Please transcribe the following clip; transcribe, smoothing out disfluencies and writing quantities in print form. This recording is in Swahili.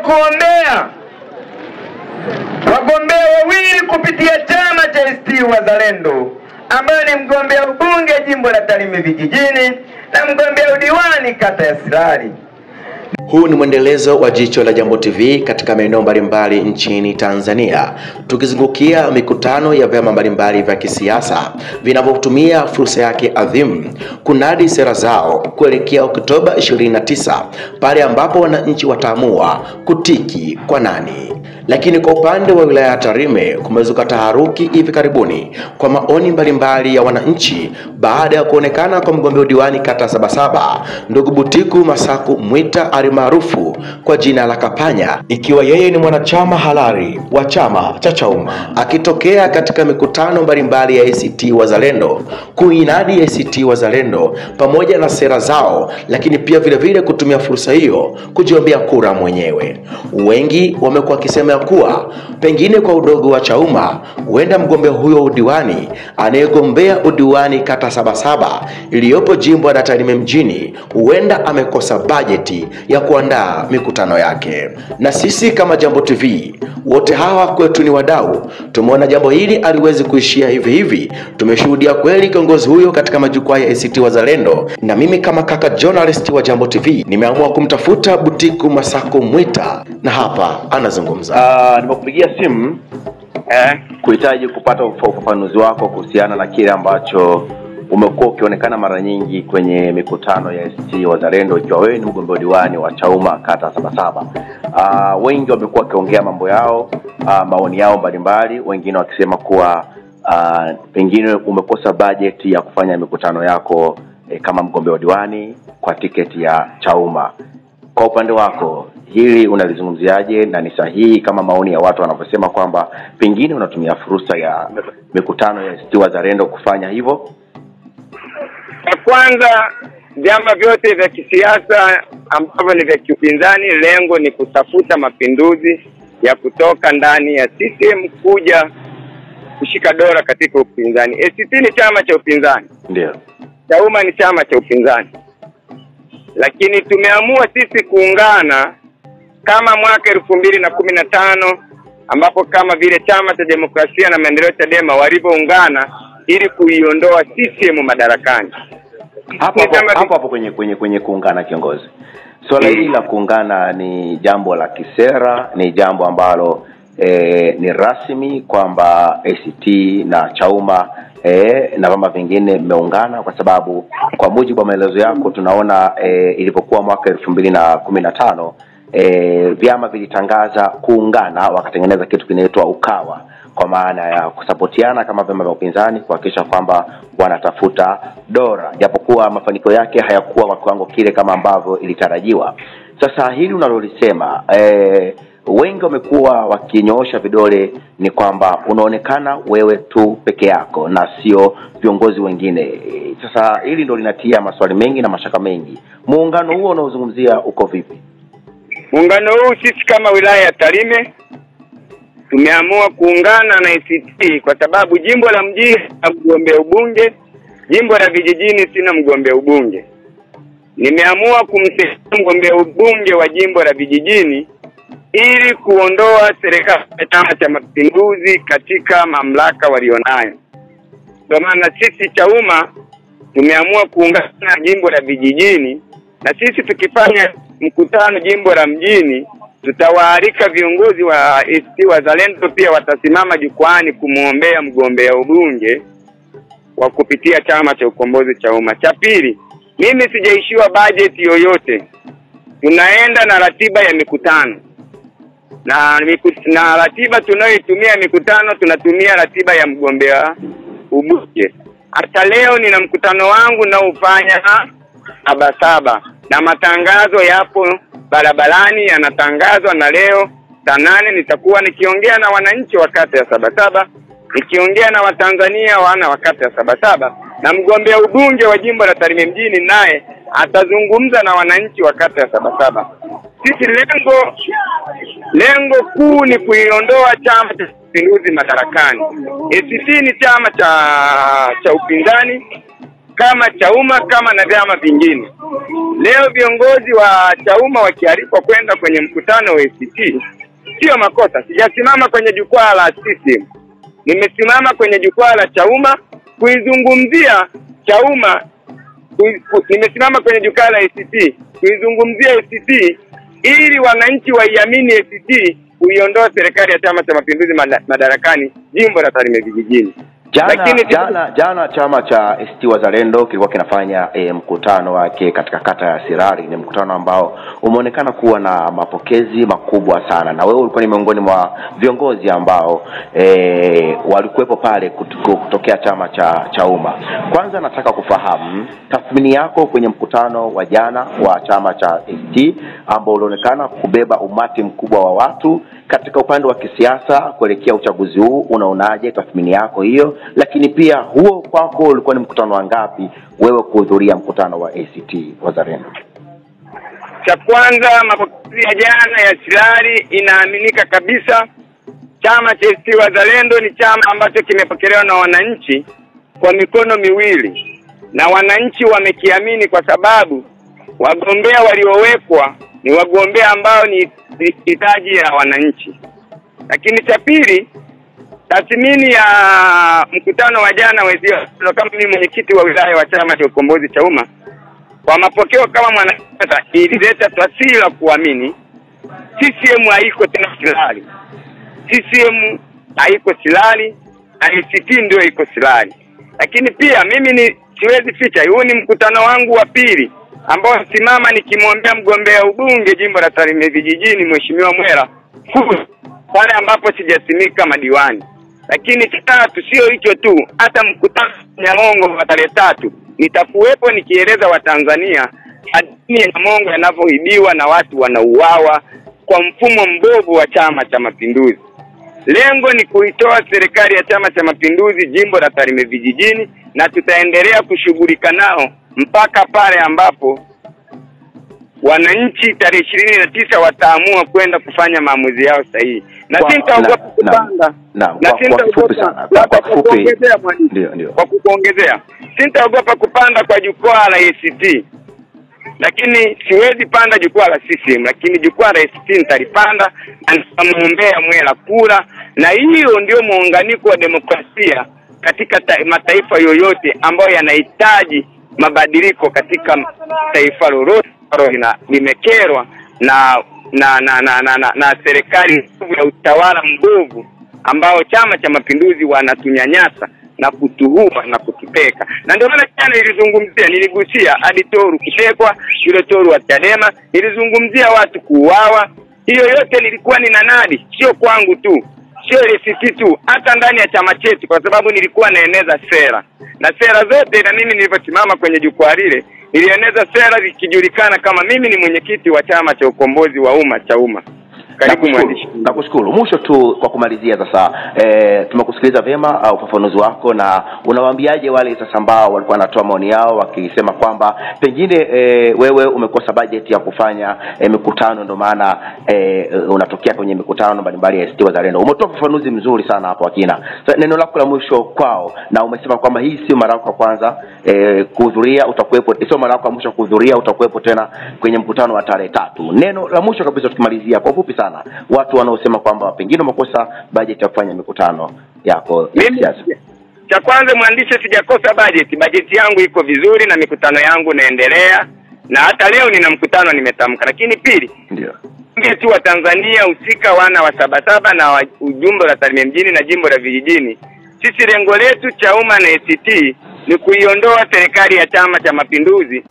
kuombea wagombea wawili kupitia chama cha ACT Wazalendo, ambaye ni mgombea ubunge jimbo la Tarime vijijini na mgombea udiwani kata ya Sirari. Huu ni mwendelezo wa Jicho la Jambo TV katika maeneo mbalimbali nchini Tanzania, tukizungukia mikutano ya vyama mbalimbali vya kisiasa vinavyotumia fursa yake adhimu kunadi sera zao kuelekea Oktoba 29, pale ambapo wananchi wataamua kutiki kwa nani. Lakini kwa upande wa wilaya ya Tarime kumezuka taharuki hivi karibuni kwa maoni mbalimbali ya wananchi baada ya kuonekana kwa mgombea udiwani kata Sabasaba ndugu Butiku Masaku Mwita alimaarufu kwa jina la Kapanya, ikiwa yeye ni mwanachama halali wa chama cha Chauma, akitokea katika mikutano mbalimbali ya ACT Wazalendo kuinadi ACT Wazalendo pamoja na sera zao, lakini pia vile kutumia fursa hiyo kujiombea kura mwenyewe. Wengi wamekuwa wakisema kuwa pengine kwa udogo wa Chauma huenda mgombea huyo udiwani anayegombea udiwani kata Sabasaba iliyopo jimbo la Tarime mjini huenda amekosa bajeti ya kuandaa mikutano yake. Na sisi kama Jambo TV, wote hawa kwetu ni wadau, tumeona jambo hili aliwezi kuishia hivi. Tumeshuhudia kweli kiongozi huyo katika majukwaa ya ACT Wazalendo, na mimi kama kaka journalist wa Jambo TV nimeamua kumtafuta Butiku Masaku Mwita, na hapa anazungumza. Nimekupigia simu kuhitaji kupata ufafanuzi wako kuhusiana na kile ambacho umekuwa ukionekana mara nyingi kwenye mikutano ya ACT Wazalendo, ikiwa wewe ni mgombea diwani wa Chauma kata Sabasaba. Wengi wamekuwa wakiongea mambo yao, maoni yao mbalimbali, wengine wakisema kuwa pengine umekosa budget ya kufanya mikutano yako kama mgombea diwani kwa tiketi ya Chauma. Kwa upande wako hili unalizungumziaje, na ni sahihi kama maoni ya watu wanavyosema kwamba pengine unatumia fursa ya mikutano ya ACT Wazalendo kufanya hivyo? Kwanza, vyama vyote vya kisiasa ambavyo ni vya kiupinzani, lengo ni kutafuta mapinduzi ya kutoka ndani ya CCM kuja kushika dola katika upinzani. ACT ni chama cha upinzani, ndio. Chauma ni chama cha upinzani, lakini tumeamua sisi kuungana kama mwaka 2015 ambapo kama vile chama cha demokrasia na maendeleo Chadema walivyoungana ili kuiondoa CCM madarakani. Hapo kwenye kuungana, kiongozi, swala hili la kuungana ni jambo la kisera, ni jambo ambalo ni rasmi kwamba ACT na Chauma na vyama vingine vimeungana, kwa sababu kwa mujibu wa maelezo yako tunaona ilipokuwa mwaka 2015 vyama vilitangaza kuungana, wakatengeneza kitu kinaitwa Ukawa, kwa maana ya kusapotiana kama vyama vya upinzani kuhakikisha kwamba wanatafuta dola, japokuwa mafanikio yake hayakuwa kwa kiwango kile kama ambavyo ilitarajiwa. Sasa hili unalolisema, wengi wamekuwa wakinyoosha vidole ni kwamba unaonekana wewe tu peke yako na sio viongozi wengine. Sasa hili ndio linatia maswali mengi na mashaka mengi. Muungano huo unaozungumzia uko vipi? Muungano huu sisi kama wilaya ya Tarime tumeamua kuungana na ACT kwa sababu jimbo la mjini na mgombea ubunge, jimbo la vijijini sina mgombea ubunge. Nimeamua kumtetea mgombea ubunge wa jimbo la vijijini ili kuondoa serikali ya Chama cha Mapinduzi katika mamlaka walionayo. Kwa maana sisi Chauma tumeamua kuungana na jimbo la vijijini, na sisi tukifanya mkutano jimbo la mjini tutawaalika viongozi wa ACT Wazalendo, pia watasimama jukwani kumuombea mgombea ubunge wa kupitia chama cha ukombozi Chauma. Cha pili, mimi sijaishiwa budget yoyote. Tunaenda na ratiba ya mikutano. Na ratiba tunayoitumia mikutano, tunatumia ratiba ya mgombea ubunge. Hata leo nina mkutano wangu na ufanya Sabasaba, na matangazo yapo barabarani yanatangazwa, na leo saa 8 nitakuwa nikiongea na wananchi wa kata ya Sabasaba, nikiongea na Watanzania wana wa kata ya Sabasaba, na mgombea ubunge wa jimbo la Tarime mjini naye atazungumza na wananchi wa kata ya Sabasaba. Sisi lengo kuu ni kuiondoa Chama cha Mapinduzi madarakani. ACT ni chama cha upinzani, kama Chauma kama na vyama vingine. Leo viongozi wa Chauma wakialikwa kwenda kwenye mkutano wa ACT, sio makosa. Sijasimama kwenye jukwaa la CCM. Nimesimama kwenye jukwaa la Chauma kuizungumzia Chauma. Nimesimama kwenye jukwaa la ACT kuizungumzia ACT ili wananchi waiamini ACT kuiondoa serikali ya Chama cha Mapinduzi madarakani jimbo la Tarime vijijini. Jana chama cha ACT Wazalendo kilikuwa kinafanya mkutano wake katika kata ya Sirari. Ni mkutano ambao umeonekana kuwa na mapokezi makubwa sana, na wewe ulikuwa ni miongoni mwa viongozi ambao walikuwepo pale kutokea chama cha Chauma. Kwanza nataka kufahamu tathmini yako kwenye mkutano wa jana wa chama cha ACT ambao ulionekana kubeba umati mkubwa wa watu katika upande wa kisiasa kuelekea uchaguzi huu. Unaonaje tathmini yako hiyo? Lakini pia huo kwako ulikuwa ni mkutano wangapi wewe kuhudhuria mkutano wa ACT Wazalendo? Cha kwanza, mapokezi ya jana ya Sirari, inaaminika kabisa chama cha ACT Wazalendo ni chama ambacho kimepokelewa na wananchi kwa mikono miwili, na wananchi wamekiamini kwa sababu wagombea waliowekwa ni wagombea ambao ni hitaji la wananchi. Lakini cha pili, tathmini ya mkutano wa jana kama mimi mwenyekiti wa wilaya wa Chama cha Ukombozi Chauma, kwa mapokeo kama mwanasiasa, ilileta taswira kuamini CCM haiko tena silali. CCM haiko silali, ACT ndio iko silali. Lakini pia mimi siwezi ficha, huu ni mkutano wangu wa pili ambao simama nikimwombea mgombea ubunge jimbo la Tarime vijijini Mheshimiwa Mwera pale ambapo sijasimika madiwani. Lakini tatu, sio hicho tu, hata mkutano Nyamongo wa tarehe 3 nitakuwepo nikieleza Watanzania adini ya Nyamongo yanavyoibiwa na watu wanauawa kwa mfumo mbovu wa Chama cha Mapinduzi. Lengo ni kuitoa serikali ya Chama cha Mapinduzi jimbo la Tarime vijijini, na tutaendelea kushughulika nao mpaka pale ambapo wananchi tarehe 29 wataamua kwenda kufanya maamuzi yao sahihi. Na sitaogopa kupanda. Kwa kuongezea, sitaogopa kupanda kwa jukwaa la ACT. Lakini siwezi panda jukwaa la CCM, lakini jukwaa la ACT nitalipanda na nitamuombea Mwera kura, na hiyo ndio muunganiko wa demokrasia katika mataifa yoyote ambayo yanahitaji mabadiliko katika taifa lolote limekerwa na serikali ya utawala mbovu ambao Chama cha Mapinduzi wanatunyanyasa na kutuhuma na kutupeka. Na ndio maana jana niligusia hadi Toru kutekwa, yule Toru wa Chadema, nilizungumzia watu kuuawa. Hiyo yote nilikuwa ninanadi, sio kwangu tu, sio ACT tu, hata ndani ya chama chetu, kwa sababu nilikuwa naeneza sera. Na sera zote, na mimi niliposimama kwenye jukwaa lile nilieneza sera zikijulikana kama mimi ni mwenyekiti wa Chama cha Ukombozi wa Umma Chauma. Karibu mwandishi. Nakushukuru. Mwisho tu kwa kumalizia sasa, tumekusikiliza vyema ufafanuzi wako, na unawaambiaje wale sasa ambao walikuwa wanatoa maoni yao wakisema kwamba pengine wewe umekosa budget ya kufanya mikutano, ndio maana unatokea kwenye mikutano mbalimbali ya ACT Wazalendo? Umetoa ufafanuzi mzuri sana hapo akina. Sasa neno lako la mwisho kwao, na umesema kwamba hii sio mara yako ya kwanza kuhudhuria, utakuwepo, sio mara yako ya mwisho kuhudhuria, utakuwepo tena kwenye mkutano wa tarehe 3. Neno la mwisho kabisa tukimalizia kwa ufupi sana, watu wanaosema kwamba pengine umekosa budget ya kufanya mikutano yako ya siasa. Cha kwanza, mwandishi, sijakosa budget. Budget yangu iko vizuri na mikutano yangu naendelea, na hata leo nina mkutano nimetamka. Lakini pili, ndio sisi wa Tanzania husika, wana wa Sabasaba na ujumbe la Tarime mjini na jimbo la vijijini, sisi lengo letu Chauma na ACT ni kuiondoa serikali ya Chama cha Mapinduzi